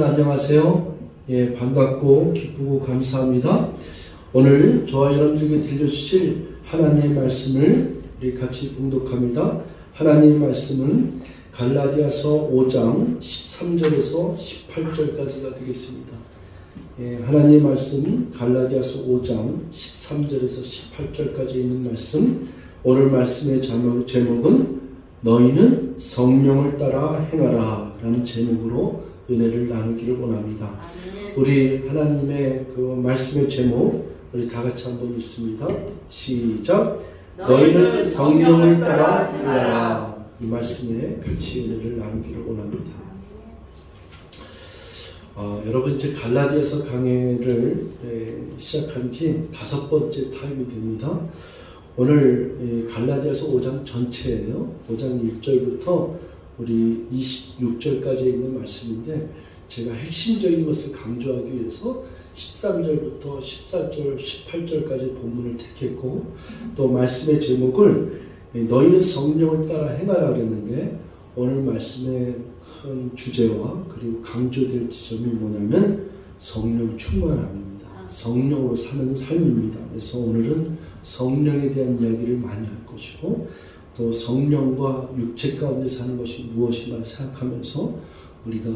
안녕하세요. 예, 반갑고 기쁘고 감사합니다. 오늘 저와 여러분들에게 들려주실 하나님의 말씀을 우리 같이 봉독합니다. 하나님의 말씀은 갈라디아서 5장 13절에서 18절까지가 되겠습니다. 예, 하나님의 말씀 갈라디아서 5장 13절에서 18절까지 있는 말씀, 오늘 말씀의 제목은 너희는 성령을 따라 행하라 라는 제목으로 은혜를 나누기를 원합니다. 우리 하나님의 그 말씀의 제목 우리 다 같이 한번 읽습니다. 시작. 너희는 성령을 따라 행하라. 이 말씀에 같이 은혜를 나누기를 원합니다. 여러분 이제 갈라디아서 강해를 시작한 지 5번째 타임이 됩니다. 오늘 갈라디아서 5장 전체예요. 5장 1절부터 우리 26절까지 있는 말씀인데 제가 핵심적인 것을 강조하기 위해서 13절부터 14절, 18절까지 본문을 택했고 또 말씀의 제목을 너희는 성령을 따라 행하라 그랬는데 오늘 말씀의 큰 주제와 그리고 강조될 지점이 뭐냐면 성령 충만함입니다. 성령으로 사는 삶입니다. 그래서 오늘은 성령에 대한 이야기를 많이 할 것이고 또 성령과 육체 가운데 사는 것이 무엇인가 생각하면서 우리가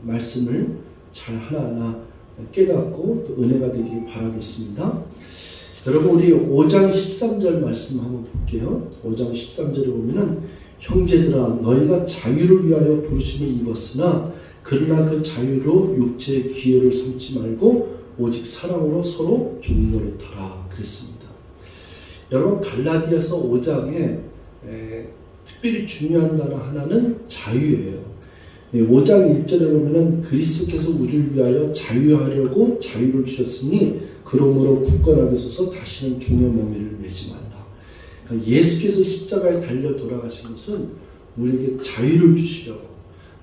말씀을 잘 하나하나 깨닫고 또 은혜가 되길 바라겠습니다. 여러분 우리 5장 13절 말씀 한번 볼게요. 5장 13절에 보면은 형제들아 너희가 자유를 위하여 부르심을 입었으나 그러나 그 자유로 육체의 기회를 삼지 말고 오직 사랑으로 서로 종노릇하라 그랬습니다. 여러분 갈라디아서 5장에 특별히 중요한 단어 하나는 자유예요. 5장 1절에 보면은 그리스도께서 우리를 위하여 자유하려고 자유를 주셨으니 그러므로 굳건하게 서서 다시는 종의 멍에를 매지 말라. 그러니까 예수께서 십자가에 달려 돌아가신 것은 우리에게 자유를 주시려고,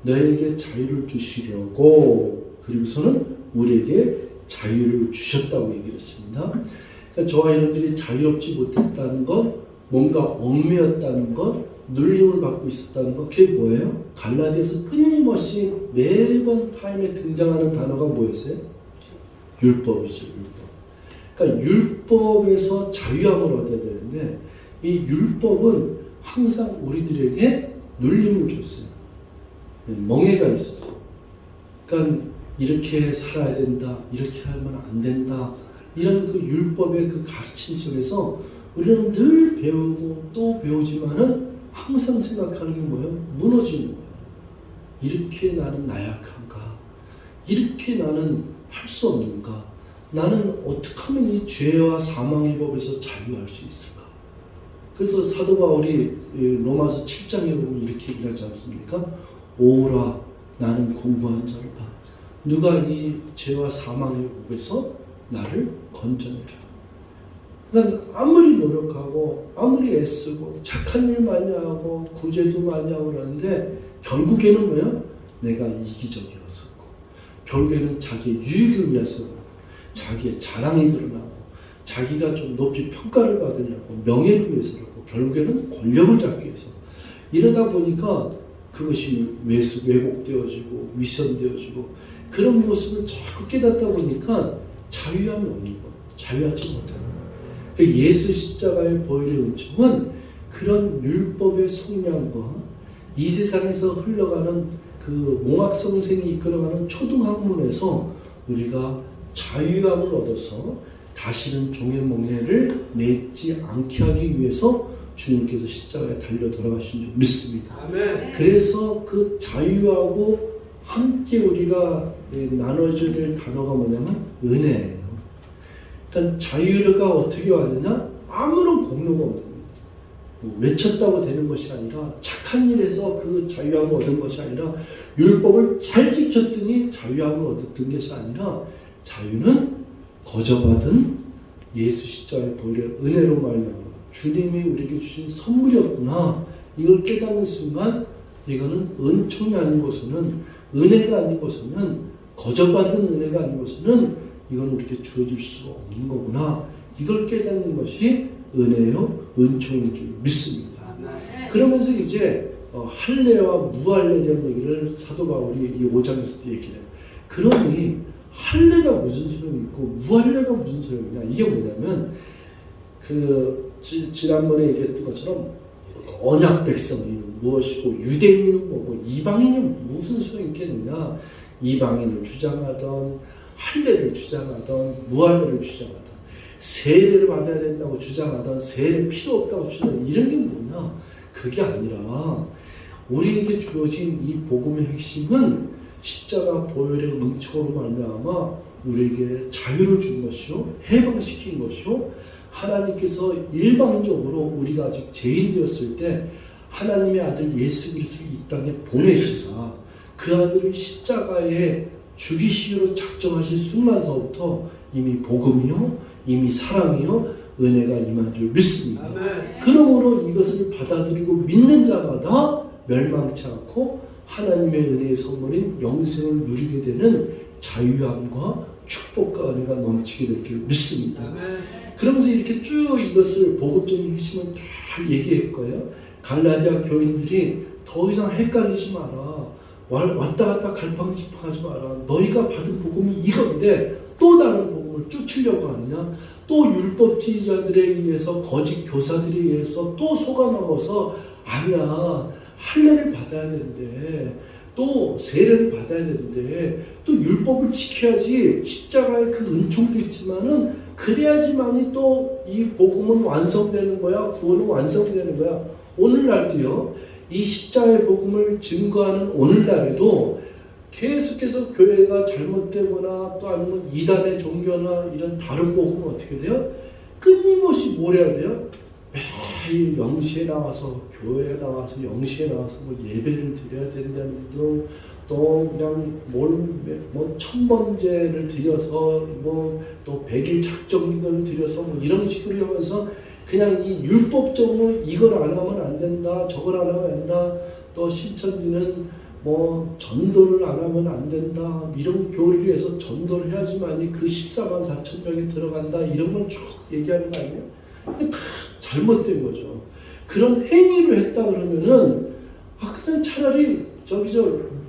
너에게 자유를 주시려고, 그리고서는 우리에게 자유를 주셨다고 얘기를 했습니다. 그러니까 저와 여러분들이 자유롭지 못했다는 것, 뭔가 얽매였다는 것, 눌림을 받고 있었다는 것, 그게 뭐예요? 갈라디아서 끊임없이 매번 타임에 등장하는 단어가 뭐였어요? 율법이죠, 율법. 그러니까 율법에서 자유함을 얻어야 되는데 이 율법은 항상 우리들에게 눌림을 줬어요. 멍해가 있었어요. 그러니까 이렇게 살아야 된다, 이렇게 하면 안 된다, 이런 그 율법의 그 가르침 속에서 우리는 늘 배우고 또 배우지만은 항상 생각하는 게 뭐예요? 무너지는 거예요. 이렇게 나는 나약한가? 이렇게 나는 할 수 없는가? 나는 어떻게 하면 이 죄와 사망의 법에서 자유할 수 있을까? 그래서 사도 바울이 로마서 7장에 보면 이렇게 얘기하지 않습니까? 오라 나는 공고한 자로다. 누가 이 죄와 사망의 법에서 나를 건져내라. 그러니까 아무리 노력하고 아무리 애쓰고 착한 일 많이 하고 구제도 많이 하고 그러는데 결국에는 뭐야? 내가 이기적이었었고 결국에는 자기의 유익을 위해서 자기의 자랑이 드러나고 자기가 좀 높이 평가를 받으려고 명예를 위해서라고 결국에는 권력을 잡기 위해서 이러다 보니까 그것이 왜곡되어지고 위선되어지고 그런 모습을 자꾸 깨닫다 보니까 자유함이 없는 거예요. 자유하지 못하는 거예요. 예수 십자가의 보혈의 은총은 그런 율법의 속량과 이 세상에서 흘러가는 그 몽학성생이 이끌어가는 초등학문에서 우리가 자유함을 얻어서 다시는 종의 멍에를 맺지 않게 하기 위해서 주님께서 십자가에 달려 돌아가신 줄 믿습니다. 아멘. 그래서 그 자유하고 함께 우리가 나눠줘야 될 단어가 뭐냐면 은혜예요. 그러니까 자유가 어떻게 왔느냐? 아무런 공로가 없는 거예요. 외쳤다고 되는 것이 아니라 착한 일에서 그 자유함을 얻은 것이 아니라 율법을 잘 지켰더니 자유함을 얻었던 것이 아니라 자유는 거저받은 예수 십자가의 보혈의 은혜로 말미암아 주님이 우리에게 주신 선물이었구나. 이걸 깨닫는 순간 이거는 은총이 아니고서는 은혜가 아니고서는 거저받은 은혜가 아니고서는 이건 우리에게 주어질 수가 없는 거구나. 이걸 깨닫는 것이 은혜요, 은총인 줄 믿습니다. 그러면서 이제 할례와 무할례에 대한 얘기를 사도 바울이 이 5장에서도 얘기를 해요. 그러니 할례가 무슨 소용이 있고 무할례가 무슨 소용이냐. 이게 뭐냐면 지난번에 얘기했던 것처럼 언약 백성이 무엇이고 유대인은 뭐고 이방인은 무슨 소용이 있겠느냐. 이방인을 주장하던 할례를 주장하던 무할례를 주장하던 세례를 받아야 된다고 주장하던 세례 필요 없다고 주장하던 이런 게 뭐냐. 그게 아니라 우리에게 주어진 이 복음의 핵심은 십자가 보혈의 은총으로 말미암아 우리에게 자유를 준 것이요 해방시킨 것이요 하나님께서 일방적으로 우리가 아직 죄인 되었을 때 하나님의 아들 예수 그리스도를 이 땅에 보내시사 그 아들을 십자가에 죽이시기로 작정하신 순간서부터 이미 복음이요 이미 사랑이요 은혜가 임한 줄 믿습니다. 그러므로 이것을 받아들이고 믿는 자마다 멸망치 않고 하나님의 은혜의 선물인 영생을 누리게 되는 자유함과 축복과 은혜가 넘치게 될 줄 믿습니다. 그러면서 이렇게 쭉 이것을 복음적인 핵심을 다 얘기할 거예요. 갈라디아 교인들이 더 이상 헷갈리지 마라. 왔다 갔다 갈팡질팡하지 마라. 너희가 받은 복음이 이건데 또 다른 복음을 쫓으려고 하느냐. 또 율법주의자들에 의해서 거짓 교사들에 의해서 또 속아 넘어서 아니야. 할례를 받아야 되는데 또 세례를 받아야 되는데 또 율법을 지켜야지 십자가의 그 은총도 있지만은 그래야지만이 또 이 복음은 완성되는 거야. 구원은 완성되는 거야. 오늘날도요. 이 십자가의 복음을 증거하는 오늘날에도 계속해서 교회가 잘못되거나 또 아니면 이단의 종교나 이런 다른 복음은 어떻게 돼요? 끊임없이 뭘 해야 돼요? 매일 영시에 나와서 교회에 나와서 영시에 나와서 뭐 예배를 드려야 된다는 등 또 그냥 뭐 천번제를 드려서 뭐 또 100일 작정기도를 드려서 뭐 이런 식으로 하면서 그냥 이 율법적으로 이걸 안 하면 안 된다 저걸 안 하면 안 된다 또 신천지는 뭐 전도를 안 하면 안 된다 이런 교리를 해서 전도를 해야지만이 그 14만 4천 명이 들어간다 이런 걸 쭉 얘기하는 거 아니에요? 다 잘못된 거죠. 그런 행위를 했다 그러면은 그냥 차라리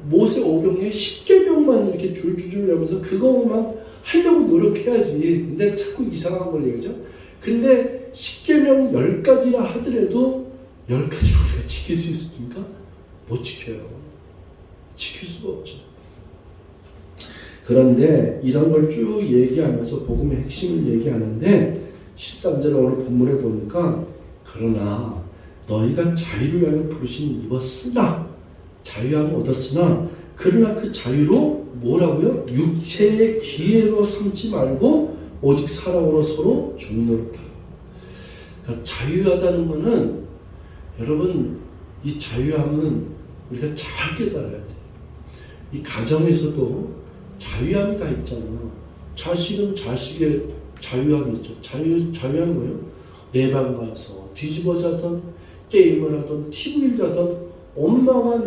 모세 오경에 10계명만 이렇게 줄줄줄 내면서 그거만 하려고 노력해야지. 근데 자꾸 이상한 걸 얘기하죠. 근데 10계명 10가지라 하더라도 10가지를 우리가 지킬 수 있습니까? 못 지켜요. 지킬 수가 없죠. 그런데 이런 걸 쭉 얘기하면서 복음의 핵심을 얘기하는데 13절에 오늘 본문에 보니까 그러나 너희가 자유를 위하여 부르심을 입었으나 자유함을 얻었으나 그러나 그 자유로 뭐라고요? 육체의 기회로 삼지 말고 오직 사랑으로 서로 종노릇하라. 그러니까 자유하다는 것은 여러분 이 자유함은 우리가 잘 깨달아야 돼요. 이 가정에서도 자유함이 다 있잖아. 자식은 자식의 자유함이 있죠. 자유함이 뭐예요? 내 방 가서 뒤집어 자던 게임을 하던 TV를 자던 엄마가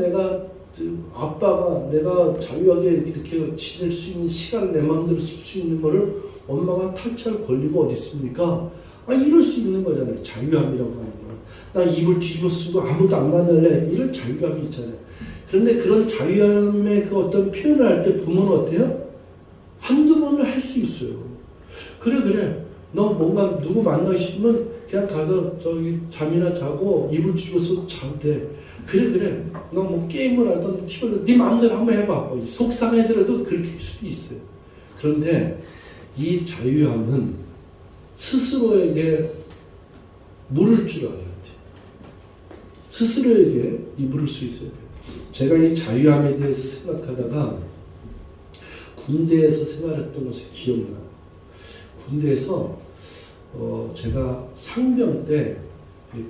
아빠가 내가 자유하게 이렇게 지낼 수 있는 시간을 내 마음대로 쓸 수 있는 거를 엄마가 탈취할 권리가 어디 있습니까? 이럴 수 있는 거잖아요. 자유함이라고 하는 건. 나 입을 뒤집어 쓰고 아무도 안 만날래. 이런 자유함이 있잖아요. 그런데 그런 자유함의 그 어떤 표현을 할 때 부모는 어때요? 한두 번을 할 수 있어요. 그래. 너 뭔가 누구 만나기 싫으면 그냥 가서 잠이나 자고 이불 뒤집어 쓰고 자도 돼. 그래. 너 뭐 게임을 하든 TV를 네 마음대로 한번 해봐. 속상해더라도 그렇게 할 수도 있어요. 그런데 이 자유함은 스스로에게 물을 줄 알아야 돼. 스스로에게 물을 수 있어야 돼. 제가 이 자유함에 대해서 생각하다가 군대에서 생활했던 것이 기억나요. 군대에서 제가 상병 때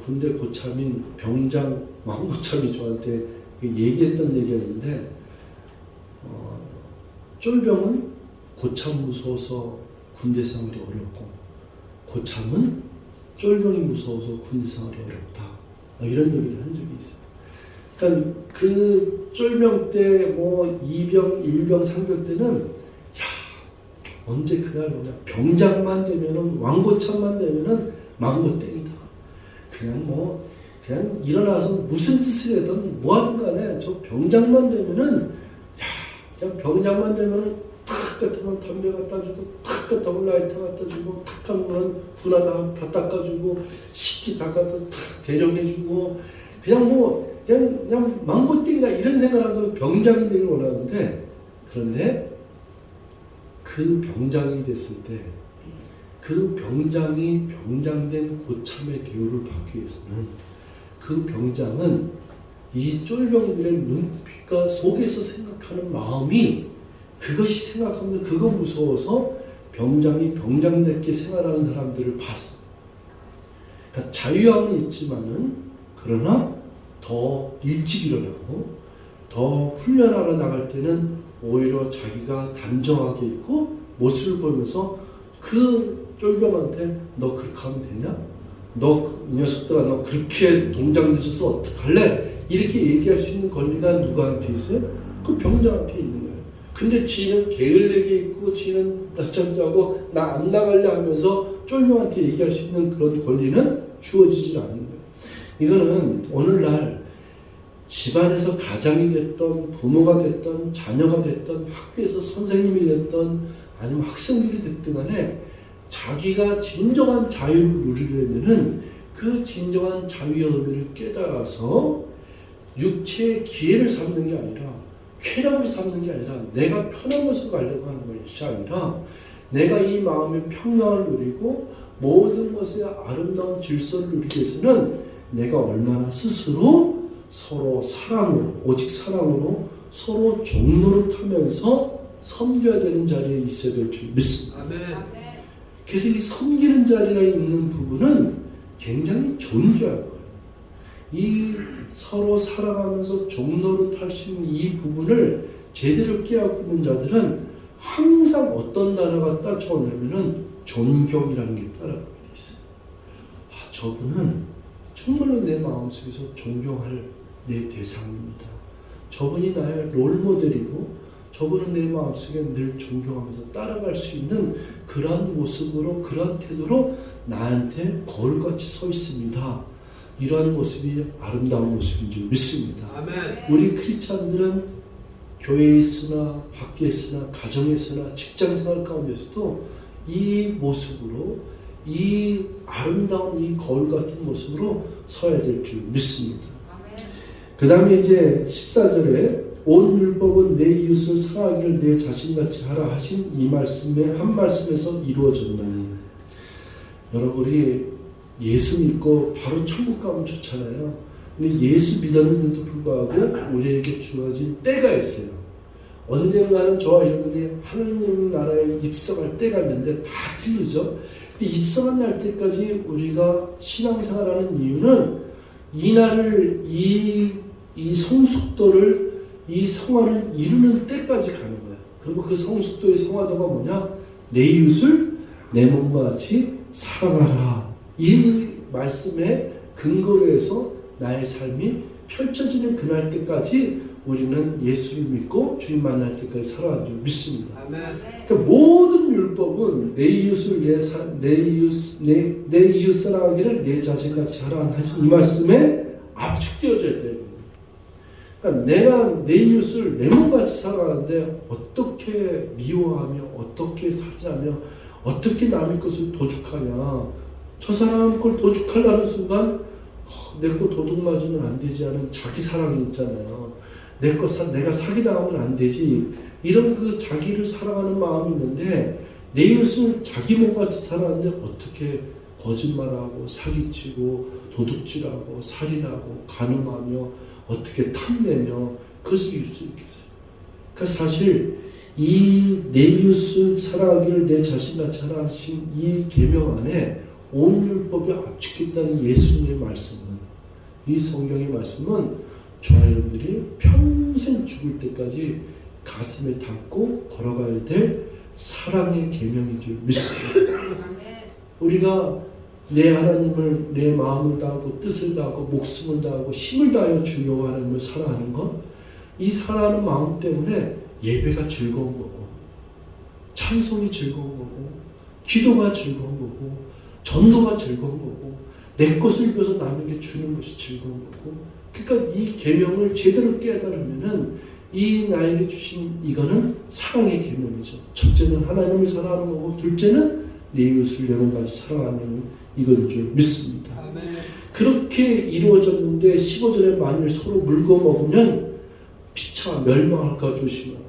군대 고참인 병장 왕고참이 저한테 얘기했던 얘기였는데 쫄병은 고참 무서워서 군대 생활이 어렵고 고참은 쫄병이 무서워서 군대 생활이 어렵다. 이런 얘기를 한 적이 있어요. 그러니까 그 쫄병 때 뭐 2병, 1병, 상병 때는 언제 그날 오냐 병장만 되면은 왕고참만 되면은 망고땡이다. 그냥 뭐 그냥 일어나서 무슨 짓을 하든 뭐하든 간에 저 병장만 되면은 그냥 병장만 되면은 탁 같으면 담배 갖다 주고 탁 같으면 라이터 갖다 주고 탁 하면 군화 다 닦아주고 식기 다 갖다 탁 대령해주고 그냥 망고띵이다 이런 생각하고 병장이 되길 원하는데, 그런데 그 병장이 됐을 때 그 병장이 병장된 고참의 대우를 받기 위해서는 그 병장은 이 쫄병들의 눈빛과 속에서 생각하는 마음이, 그것이 생각하면 그거 무서워서 병장이 병장답게 생활하는 사람들을 봤어. 그러니까 자유함이 있지만은 그러나 더 일찍 일어나고 더 훈련하러 나갈 때는 오히려 자기가 단정하게 있고 모습을 보면서 그 쫄병한테 너 그렇게 하면 되냐? 너 이 녀석들아 너 그렇게 동장 늦어서 어떡할래? 이렇게 얘기할 수 있는 권리가 누구한테 있어요? 그 병장한테 있는 거예요. 근데 지는 게을르게 있고 지는 낮잠 자고 나 안 나갈래 하면서 쫄병한테 얘기할 수 있는 그런 권리는 주어지지 않는 거예요. 이거는 오늘날 집안에서 가장이 됐던 부모가 됐던 자녀가 됐던 학교에서 선생님이 됐던 아니면 학생들이 됐든 간에 자기가 진정한 자유를 누리려면은 그 진정한 자유의 의미를 깨달아서 육체의 기회를 삼는 게 아니라 쾌락을 삼는 게 아니라 내가 편한 곳으로 가려고 하는 것이 아니라 내가 이 마음의 평강을 누리고 모든 것의 아름다운 질서를 누리기 위해서는 내가 얼마나 스스로 서로 사랑으로, 오직 사랑으로 서로 종노릇하면서 섬겨야 되는 자리에 있어야 될 줄 믿습니다. 아멘. 그래서 이 섬기는 자리에 있는 부분은 굉장히 존귀한 거예요. 이 서로 사랑하면서 종노릇할 수 있는 이 부분을 제대로 깨닫고 있는 자들은 항상 어떤 단어가 따져오냐면은 존경이라는 게 따라가게 돼 있어요. 저분은 정말로 내 마음속에서 존경할 내 대상입니다. 저분이 나의 롤모델이고 저분은 내 마음속에 늘 존경하면서 따라갈 수 있는 그러한 모습으로, 그러한 태도로 나한테 거울같이 서 있습니다. 이러한 모습이 아름다운 모습인 줄 믿습니다. 아멘. 우리 크리스찬들은 교회에 있으나 밖에 있으나 가정에 있으나 직장생활 가운데서도 이 모습으로, 이 아름다운 이 거울 같은 모습으로 서야 될 줄 믿습니다. 그 다음에 이제 14절에 온 율법은 내 이웃을 사랑하기를 내 자신같이 하라 하신 이 말씀의 한 말씀에서 이루어졌나니. 여러분, 우리 예수 믿고 바로 천국 가면 좋잖아요. 근데 예수 믿었는데도 불구하고 우리에게 주어진 때가 있어요. 언젠가는 저와 여러분이 하느님 나라에 입성할 때가 있는데 다 틀리죠. 근데 입성한 날 때까지 우리가 신앙생활하는 이유는 이 날을 이 성숙도를, 이 성화를 이루는 때까지 가는 거예요. 그리고 그 성숙도의 성화도가 뭐냐? 내 이웃을 내 몸과 같이 사랑하라. 이 말씀에 근거로 해서 나의 삶이 펼쳐지는 그날 때까지 우리는 예수를 믿고 주님 만날 때까지 살아가는 줄 믿습니다. 아멘. 그러니까 모든 율법은 내 이웃을 내 이웃 사랑하기를 내 자신같이 하라 하신 이 말씀에 압축되어져 있다. 그러니까 내가 내 이웃을 내 몸같이 살아가는데 어떻게 미워하며 어떻게 살인하며 어떻게 남의 것을 도둑하냐. 저 사람 걸 도둑하려는 순간 내 거 도둑 맞으면 안 되지 하는 자기 사랑이 있잖아요. 내가 사기당하면 안 되지. 이런 그 자기를 사랑하는 마음이 있는데 내 이웃을 자기 몸같이 살아가는데 어떻게 거짓말하고 사기치고 도둑질하고 살인하고 간음하며 어떻게 탐내며 그것을 이룰 수 있겠어요. 그러니까 사실 이 내 이웃을 사랑하기를 내 자신같이 하라 하신 이 계명 안에 온 율법이 압축했다는 예수님의 말씀은, 이 성경의 말씀은 저와 여러분들이 평생 죽을 때까지 가슴에 담고 걸어가야 될 사랑의 계명인 줄 믿습니다. 우리가 내 하나님을 내 마음을 다하고 뜻을 다하고 목숨을 다하고 힘을 다하여 주여 하나님을 사랑하는 것, 이 사랑하는 마음 때문에 예배가 즐거운 거고 찬송이 즐거운 거고 기도가 즐거운 거고 전도가 즐거운 거고 내 것을 위해서 남에게 주는 것이 즐거운 거고, 그러니까 이 계명을 제대로 깨달으면은 이 나에게 주신 이거는 사랑의 계명이죠. 첫째는 하나님을 사랑하는 거고, 둘째는 내 이웃을 내 몸같이 사랑하는 이건 줄 믿습니다. 아멘. 그렇게 이루어졌는데 15절에 만일 서로 물고 먹으면 피차 멸망할까 조심하라.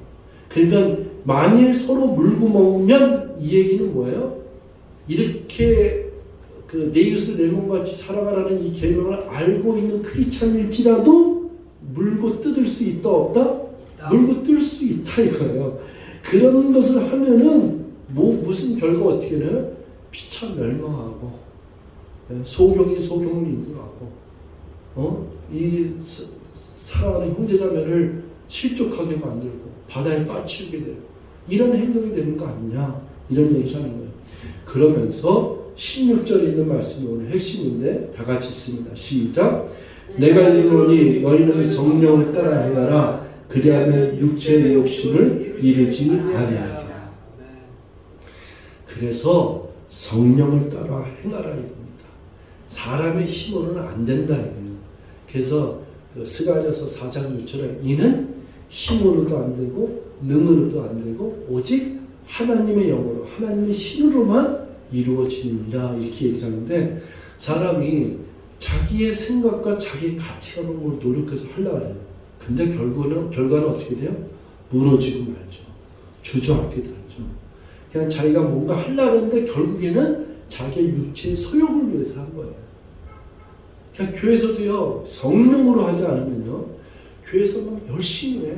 그러니까 만일 서로 물고 먹으면 이 얘기는 뭐예요? 이렇게 내 이웃을 내 몸같이 사랑하라는 이 계명을 알고 있는 크리스찬일지라도 물고 뜯을 수 있다 없다? 물고 뜯을 수 있다 이거예요. 그런 것을 하면은 무슨 결과 어떻게 돼요? 피차 멸망하고 소경이 소경을 인도하고 이 사랑하는 형제자매를 실족하게 만들고 바다에 빠치우게 돼요. 이런 행동이 되는 거 아니냐 이런 얘기를 하는 거예요. 그러면서 16절에 있는 말씀이 오늘 핵심인데 다 같이 읽습니다. 시작. 내가 이르노니 너희는 성령을 따라 행하라. 그리하면 육체의 욕심을 이루지 아니하리라. 그래서 성령을 따라 행하라 이겁니다. 사람의 힘으로는 안 된다 이거예요. 그래서 스가랴서 4장 6절에 이는 힘으로도 안 되고 능으로도 안 되고 오직 하나님의 영으로 하나님의 신으로만 이루어지느니라 이렇게 얘기하는데, 사람이 자기의 생각과 자기의 가치관으로 노력해서 하려고 해요. 근데 결과는 어떻게 돼요? 무너지고 말죠. 주저앉게 되죠. 그냥 자기가 뭔가 하려고 하는데 결국에는 자기의 육체의 소욕을 위해서 한 거예요. 그냥 교회에서도요, 성령으로 하지 않으면요, 교회에서 막 열심히 해.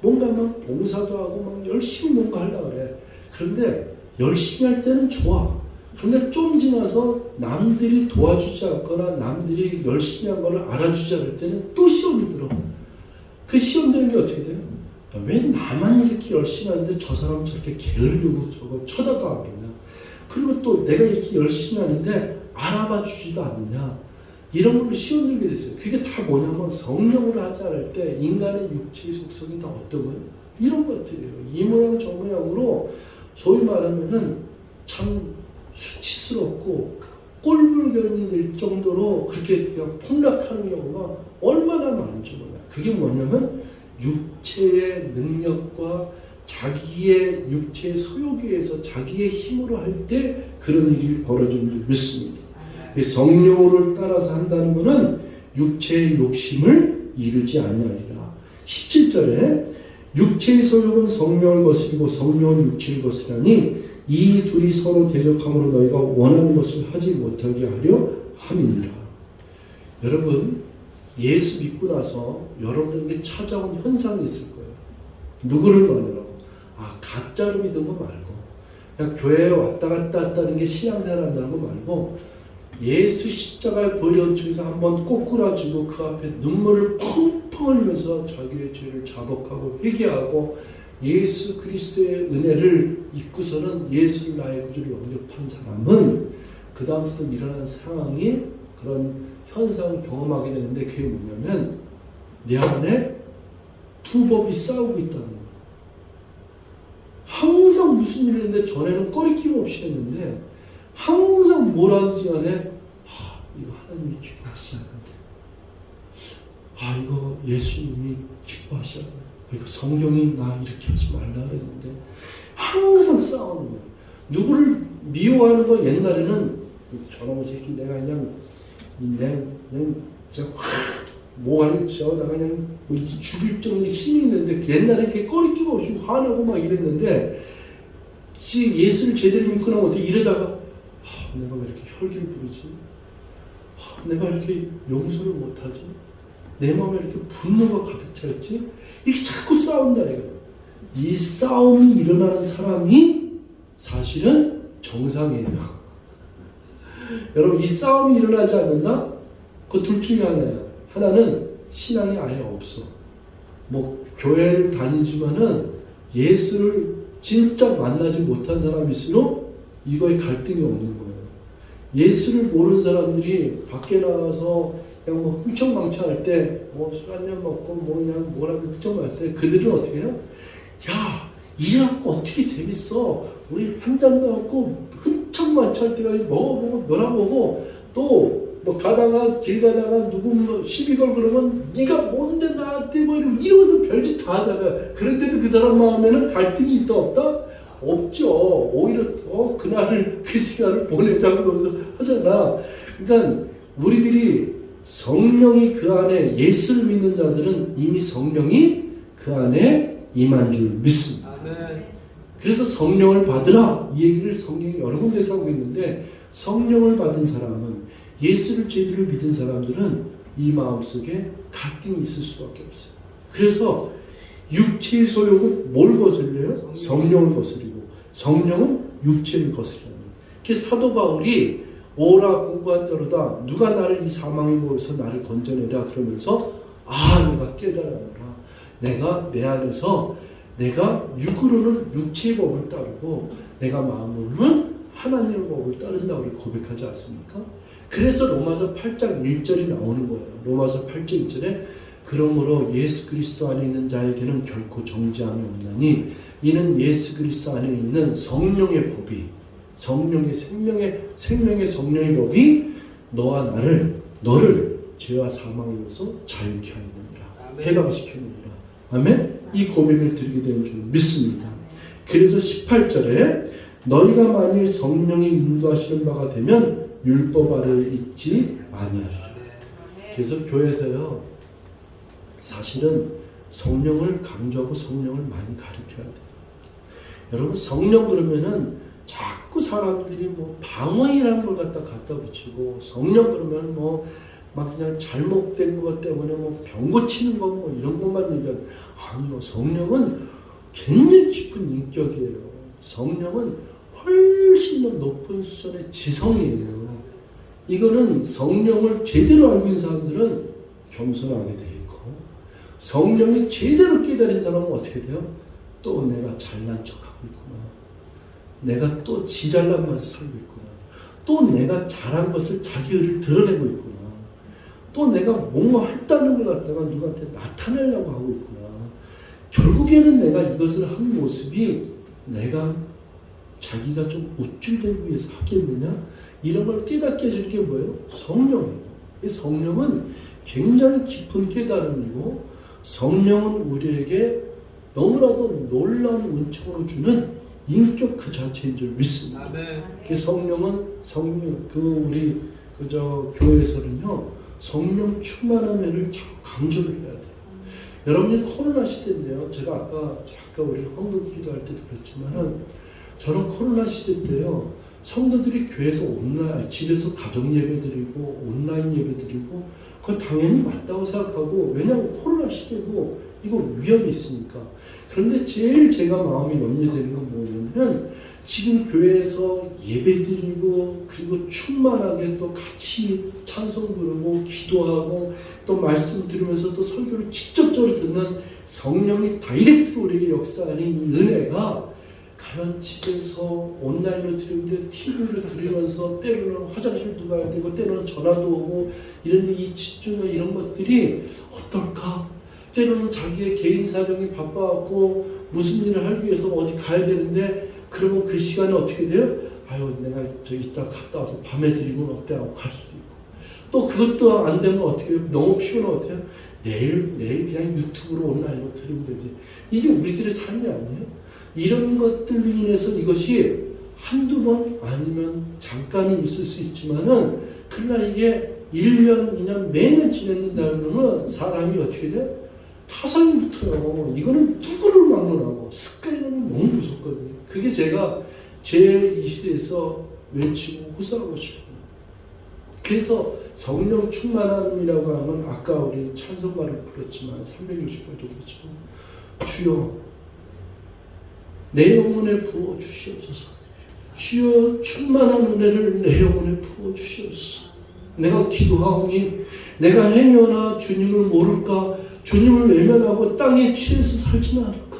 뭔가 막 봉사도 하고 막 열심히 뭔가 하려고 그래. 그런데 열심히 할 때는 좋아. 그런데 좀 지나서 남들이 도와주지 않거나 남들이 열심히 한 거를 알아주지 않을 때는 또 시험이 들어. 그 시험 드는 게 어떻게 돼요? 왜 나만 이렇게 열심히 하는데 저 사람은 저렇게 게으르고 저거 쳐다도 안 보냐. 그리고 또 내가 이렇게 열심히 하는데 알아봐 주지도 않느냐. 이런 걸로 시험 들게 됐어요. 그게 다 뭐냐면 성령으로 하지 않을 때 인간의 육체의 속성이 다 어떤 거예요? 이런 것들이에요. 이 모양 저 모양으로 소위 말하면은 참 수치스럽고 꼴불견이 될 정도로 그렇게 그냥 폭락하는 경우가 얼마나 많은지 몰라요. 그게 뭐냐면 육체의 능력과 자기의 육체의 소욕에 의해서 자기의 힘으로 할 때 그런 일이 벌어지는 줄 믿습니다. 성령을 따라서 한다는 것은 육체의 욕심을 이루지 아니하리라. 17절에 육체의 소욕은 성령을 거스리고 성령은 육체를 거스리나니 이 둘이 서로 대적함으로 너희가 원하는 것을 하지 못하게 하려 함이니라. 여러분, 예수 믿고 나서 여러분들에게 찾아온 현상이 있을 거예요. 누구를 만나라고? 가짜로 믿은 거 말고 그냥 교회에 왔다 갔다 했다는 게 신앙생활 한다는 거 말고 예수 십자가의 보혈연총에서 한번 꼬꾸라지고 그 앞에 눈물을 펑펑 흘리면서 자기의 죄를 자복하고 회개하고 예수 그리스도의 은혜를 입고서는 예수를 나의 구주로 영접한 사람은 그 다음부터 일어나는 상황이 그런 현상을 경험하게 되는데, 그게 뭐냐면 내 안에 두 법이 싸우고 있다는 거예요. 항상 무슨 일이 있는데 전에는 꺼리낌 없이 했는데 항상 뭘 하는지 간에 이거 하나님이 기뻐하시지 않는데, 이거 예수님이 기뻐하시지 않는데, 이거 성경이 나 이렇게 하지 말라 그랬는데 항상 싸우는 거예요. 누구를 미워하는 거 옛날에는 저놈의 새끼 내가 그냥 진짜 모가를 쥐어다가 그냥 죽일 정도의 힘이 있는데 옛날에 이렇게 꺼리낌 없이 화나고 막 이랬는데 예수를 제대로 믿고 나면 어떻게 이러다가 내가 왜 이렇게 혈기를 부르지? 내가 이렇게 용서를 못하지? 내 마음에 이렇게 분노가 가득 차있지? 이렇게 자꾸 싸운다 이거. 이 싸움이 일어나는 사람이 사실은 정상이에요. 여러분, 이 싸움이 일어나지 않는다? 그 둘 중에 하나야. 하나는 신앙이 아예 없어. 교회를 다니지만은 예수를 진짜 만나지 못한 사람일수록 이거에 갈등이 없는 거예요. 예수를 모르는 사람들이 밖에 나가서 그냥 흥청망청할 때, 술 한잔 먹고 그냥 뭐라도 흥청할 때 그들은 어떻게 해요? 야, 이래갖고 어떻게 재밌어? 우리 한 잔도 갖고 흥청망청할 때까지 먹어보고 놀아보고 또 뭐 가다가 길 가다가 누구 뭐 시비 걸 그러면 네가 뭔데 나한테 뭐 이러면서 별짓 다 하잖아요. 그런데도 그 사람 마음에는 갈등이 있다 없다? 없죠. 오히려 더 그날을 그 시간을 보내자고 그러면서 하잖아. 그러니까 우리들이 성령이 그 안에 예수를 믿는 자들은 이미 성령이 그 안에 임한 줄 믿습니다. 아멘. 그래서 성령을 받으라 이 얘기를 성경이 여러 군데서 하고 있는데 성령을 받은 사람은 예수를 제대로 믿은 사람들은 이 마음속에 갈등이 있을 수밖에 없어요. 그래서 육체의 소욕은 뭘 거슬려요? 성령을 거스리고 성령은 육체를 거스려요. 그래서 사도 바울이 오라 공고한 자로다 누가 나를 이 사망의 몸에서 나를 건져내라 그러면서 내가 깨달아노라 내가 내 안에서 내가 육으로는 육체의 법을 따르고 내가 마음으로는 하나님의 법을 따른다고 고백하지 않습니까? 그래서 로마서 8장 1절이 나오는 거예요. 로마서 8장 1절에 그러므로 예수 그리스도 안에 있는 자에게는 결코 정죄함이 없나니 이는 예수 그리스도 안에 있는 성령의 법이 성령의 생명의 성령의 법이 너와 너를 죄와 사망에서 자유케 하느니라 해방시켰느니라. 아멘. 이 고백을 드리게 되는 줄 믿습니다. 그래서 18절에 너희가 만일 성령이 인도하시는 바가 되면 율법 아래에 있지 아니하리라. 그래서 교회에서요 사실은 성령을 강조하고 성령을 많이 가르쳐야 돼요. 여러분 성령 그러면은 자꾸 사람들이 뭐 방언이라는 걸 갖다 붙이고 성령 그러면 뭐 막 그냥 잘못된 것 때문에 뭐 병 고치는 거 뭐 이런 것만 얘기하는 아니요. 성령은 굉장히 깊은 인격이에요. 성령은 훨씬 더 높은 수준의 지성이에요. 이거는 성령을 제대로 알고 있는 사람들은 겸손하게 돼 있고 성령이 제대로 깨달은 사람은 어떻게 돼요? 또 내가 잘난 척하고 있구나. 내가 또 지 잘난 맛을 살고 있구나. 또 내가 잘한 것을 자기 의를 드러내고 있구나. 또 내가 뭔가 했다는 걸 갖다가 누구한테 나타내려고 하고 있구나. 결국에는 내가 이것을 한 모습이 내가 자기가 좀 우쭐대기 위해서 하겠느냐? 이런 걸 깨닫게 해줄 게 뭐예요? 성령이에요. 이 성령은 굉장히 깊은 깨달음이고 성령은 우리에게 너무나도 놀라운 은총으로 주는 인격 그 자체인 줄 믿습니다. 아멘. 그 성령은 우리 교회에서는요 성령 충만함을 자꾸 강조를 해야 돼요. 여러분이 코로나 시대인데요. 제가 아까 잠깐 우리 헌금 기도할 때도 그랬지만은 저는 코로나 시대 때요 성도들이 교회에서 집에서 가정 예배 드리고 온라인 예배 드리고 그거 당연히 맞다고 생각하고 왜냐하면 코로나 시대고 이거 위험이 있으니까. 그런데 제일 제가 마음이 염려되는 건 뭐냐면 지금 교회에서 예배 드리고 그리고 충만하게 또 같이 찬송 부르고 기도하고 또 말씀 들으면서 또 설교를 직접적으로 듣는 성령이 다이렉트로 우리에게 역사하는 이 은혜가 과연 집에서 온라인으로 드리는데 TV로 들으면서 때로는 화장실도 가야 되고 때로는 전화도 오고 이런데 이 집중과 이런 것들이 어떨까? 때로는 자기의 개인 사정이 바빠갖고 무슨 일을 하기 위해서 어디 가야 되는데 그러면 그 시간에 어떻게 돼요? 내가 이따 갔다 와서 밤에 드리고는 어때 하고 갈 수도 있고 또 그것도 안 되면 어떻게 해요? 너무 피곤하면 어때요? 내일 그냥 유튜브로 온라인으로 드리면 되지. 이게 우리들의 삶이 아니에요? 이런 것들로 인해서 이것이 한두 번 아니면 잠깐은 있을 수 있지만은 그러나 이게 1년, 2년, 매년 지낸다는 건 사람이 어떻게 돼요? 타성이 붙어요. 이거는 누구를 막론하고 습관이라는 너무 무섭거든요. 그게 제가 제일 이 시대에서 외치고 호소하고 싶어요. 그래서 성령 충만함이라고 하면 아까 우리 찬송가를 불렀지만 360번도 그렇지만 주여 내 영혼에 부어 주시옵소서. 주여 충만한 은혜를 내 영혼에 부어 주시옵소서. 내가 기도하오니 내가 행여나 주님을 모를까 주님을 외면하고 땅에 취해서 살지는 않을까.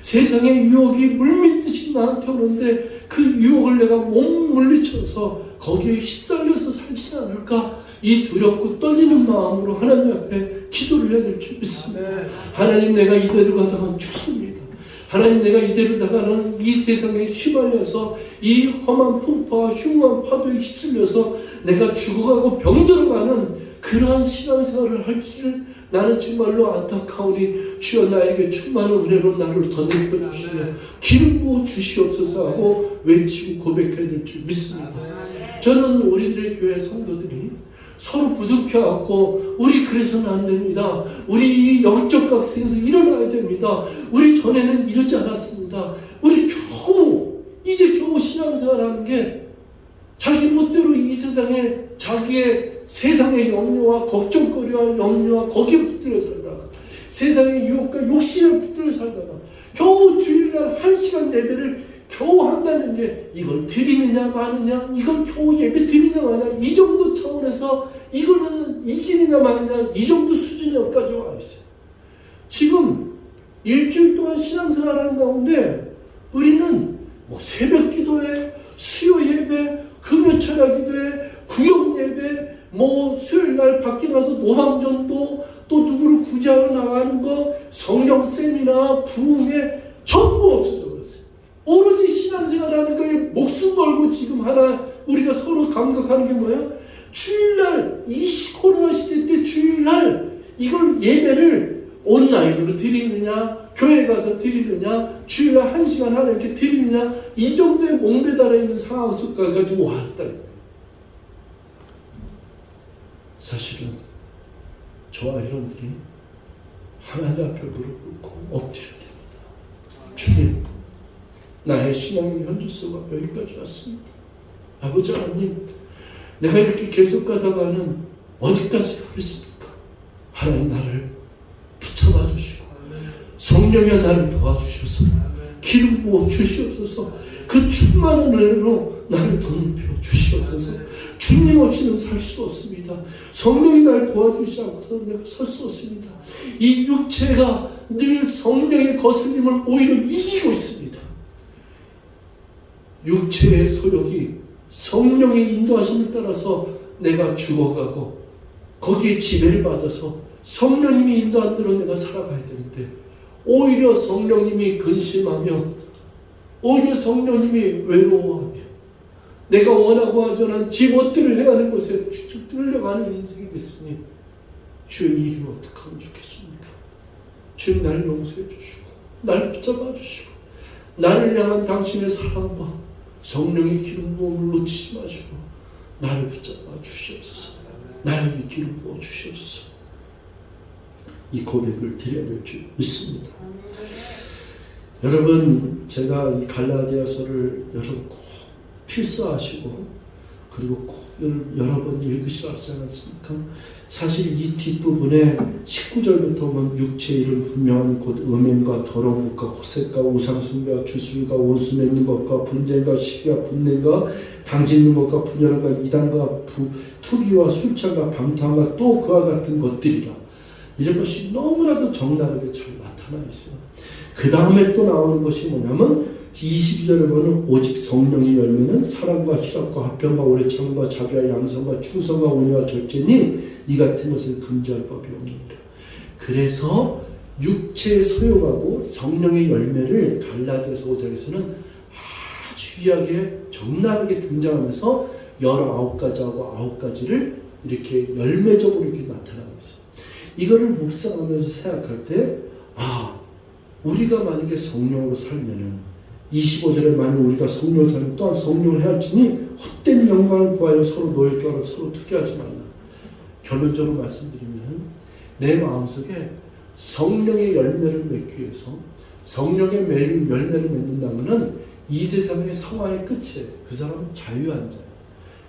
세상의 유혹이 물밀듯이 나한테 오는데 그 유혹을 내가 못 물리쳐서 거기에 휩쓸려서 살지는 않을까. 이 두렵고 떨리는 마음으로 하나님 앞에 기도를 해야 될 줄 믿습니다. 하나님 내가 이대로 가다가 죽습니다. 하나님, 내가 이대로 나가는 이 세상에 휘말려서 이 험한 풍파와 흉한 파도에 휩쓸려서 내가 죽어가고 병들어가는 그러한 신앙생활을 할지를 나는 정말로 안타까우니 주여 나에게 충만한 은혜로 나를 더 내려 주시며 기름 부어 주시옵소서 하고 외치고 고백해야 될 줄 믿습니다. 저는 우리들의 교회 성도들이 서로 부둥켜갖고 우리 그래서는 안 됩니다. 우리 영적 각성에서 일어나야 됩니다. 우리 전에는 이러지 않았습니다. 우리 이제 겨우 신앙생활하는 게 자기 멋대로 이 세상에 자기의 세상의 염려와 걱정거리와 염려와 거기에 붙들려 살다가 세상의 유혹과 욕심에 붙들려 살다가 겨우 주일날 1시간 예배를 겨우 한다는 게 이걸 드리느냐 마느냐, 이걸 겨우 예배 드리느냐 마느냐, 이 정도 차원에서 이거는 이기느냐 마느냐, 이 정도 수준에까지 와 있어요. 지금 일주일 동안 신앙생활하는 가운데 우리는 뭐 새벽 기도회, 수요 예배, 금요 철야 기도회, 구역 예배, 뭐 수요일 날 밖에 나서 노방전도, 또 누구를 구제하러 나가는 거, 성경 세미나, 부흥회 전부 없어져 버렸어요. 오로지 신앙생활하는 거에 목숨 걸고 지금 하나 우리가 서로 감각하는 게 뭐예요? 주일날, 이 코로나 시대 때 주일날 이걸 예배를 온라인으로 드리느냐, 교회 가서 드리느냐, 주일날 1시간 하나님께 드리느냐, 이 정도에 목매달아 있는 상황 속까지 왔다. 사실은 저와 여러분들이 하나님 앞에 무릎 꿇고 엎드려야 됩니다. 주님, 나의 신앙의 현주소가 여기까지 왔습니다. 아버지 하나님, 내가 이렇게 계속 가다가는 어디까지 가겠습니까? 하나님, 나를 붙잡아 주시고 성령의 나를 도와주셔서 기름 부어 주시옵소서. 그 충만한 은혜로 나를 덧입혀 주시옵소서. 주님 없이는 살 수 없습니다. 성령이 나를 도와주시지 않고서 내가 설 수 없습니다. 이 육체가 늘 성령의 거슬림을 오히려 이기고 있습니다. 육체의 소욕이 성령의 인도하심을 따라서 내가 죽어가고 거기에 지배를 받아서 성령님이 인도한 대로 내가 살아가야 되는데, 오히려 성령님이 근심하며 오히려 성령님이 외로워하며 내가 원하고 하지 않은 지 멋대로 해가는 곳에 쭉쭉 뚫려가는 인생이 됐으니 주여, 이 일을 어떻게 하면 좋겠습니까? 주여, 나를 용서해 주시고 나를 붙잡아 주시고 나를 향한 당신의 사랑과 성령의 기름 부음을 놓치지 마시고 나를 붙잡아 주시옵소서. 나에게 기름 부어 주시옵소서. 이 고백을 드려야 될 줄 믿습니다. 여러분, 제가 이 갈라디아서를 여러분 꼭 필사하시고 그리고 꼭 여러 번 읽으시라 하지 않았습니까? 사실 이 뒷부분에 19절부터 보면 육체의 이름 분명한 곧 음행과 더러운 것과 호색과 우상숭배와 주술과 원수 맺는 것과 분쟁과 시기와 분냄과 당짓는 것과 분열과 이단과 투기와 술차가 방탕과 또 그와 같은 것들이라. 이런 것이 너무나도 적나라하게 잘 나타나 있어요. 그 다음에 또 나오는 것이 뭐냐면 22절에 보면 오직 성령의 열매는 사랑과 희락과 화평과 오래 참과 자비와 양선과 충성과 온유와 절제니 이 같은 것을 금지할 법이 없느니라. 그래서 육체의 소욕하고 성령의 열매를 갈라디아서 5장에서는 아주 귀하게 적나라하게 등장하면서 19가지하고 9가지를 이렇게 열매적으로 이렇게 나타나고 있어요. 이거를 묵상하면서 생각할 때, 우리가 만약에 성령으로 살면은 25절에 만약 우리가 성령을 살면 또한 성령을 헤아치니 헛된 영광을 구하여 서로 노역하러 서로 투기하지 말라. 결론적으로 말씀드리면 내 마음속에 성령의 열매를 맺기 위해서 성령의 열매를 맺는다면 이 세상의 성화의 끝에 그 사람은 자유한 자예요.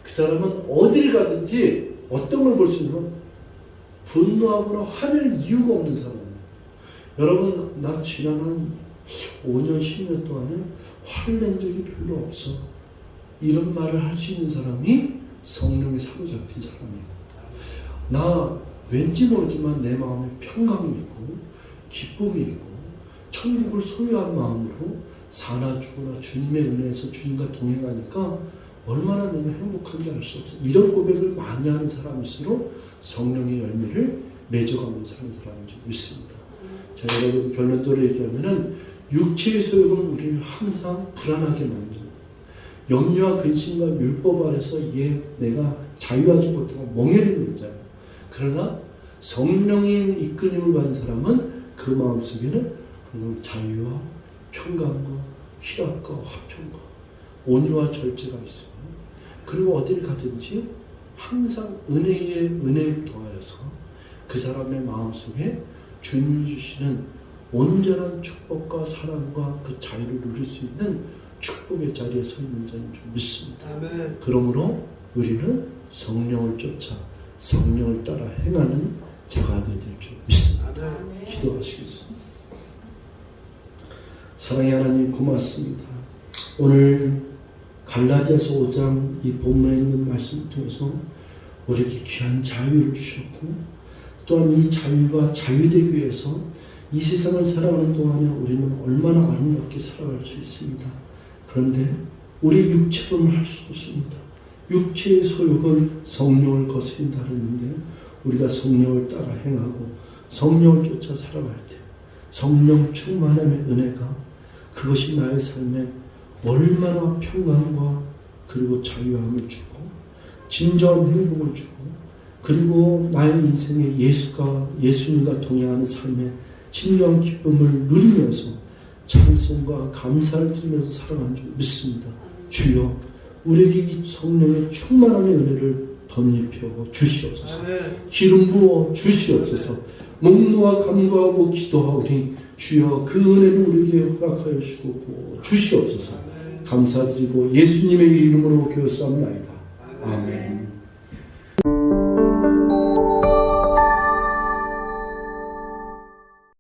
그 사람은 어디를 가든지 어떤 걸 볼 수 있는, 분노하거나 화낼 이유가 없는 사람이에요. 여러분, 나 지난 한 5년, 10년 동안은 화를 낸 적이 별로 없어. 이런 말을 할 수 있는 사람이 성령에 사로잡힌 사람이에요. 나 왠지 모르지만 내 마음에 평강이 있고 기쁨이 있고 천국을 소유한 마음으로 사나 죽으나 주님의 은혜에서 주님과 동행하니까 얼마나 내가 행복한지 알 수 없어요. 이런 고백을 많이 하는 사람일수록 성령의 열매를 맺어가는 사람인 줄 믿습니다. 자, 여러분 결론적으로 얘기하면은 육체의 소욕은 우리를 항상 불안하게 만들고 염려와 근심과 율법 아래서 내가 자유하지 못하고 멍해있는 자예요. 그러나 성령인 이끌림을 받은 사람은 그 마음속에는 자유와 평강과 희락과 화평과 온유와 절제가 있습니다. 그리고 어딜 가든지 항상 은혜에 은혜를 더하여서 그 사람의 마음속에 주님이 주시는 온전한 축복과 사랑과 그 자유를 누릴 수 있는 축복의 자리에 서 있는 자인 줄 믿습니다. 아멘. 그러므로 우리는 성령을 쫓아 성령을 따라 행하는 자가 되어야 될 줄 믿습니다. 아멘. 기도하시겠습니다. 사랑의 하나님 고맙습니다. 오늘 갈라디아서 5장 이 본문에 있는 말씀 통해서 우리에게 귀한 자유를 주셨고 또한 이 자유가 자유되기 위해서 이 세상을 살아가는 동안에 우리는 얼마나 아름답게 살아갈 수 있습니다. 그런데 우리 육체로는 할 수 없습니다. 육체의 소욕은 성령을 거스린다 했는데 우리가 성령을 따라 행하고 성령을 쫓아 살아갈 때 성령 충만함의 은혜가 그것이 나의 삶에 얼마나 평강과 그리고 자유함을 주고 진정한 행복을 주고 그리고 나의 인생에 예수님과 동행하는 삶에 진정한 기쁨을 누리면서 찬송과 감사를 드리면서 살아가는 줄 믿습니다. 주여 우리에게 이 성령의 충만함의 은혜를 덧입혀 주시옵소서. 기름 부어 주시옵소서. 목놓아 간구하고 기도하오니 주여 그 은혜를 우리에게 허락하여 주시고 주시옵소서. 감사드리고 예수님의 이름으로 기도합나이다. 아멘.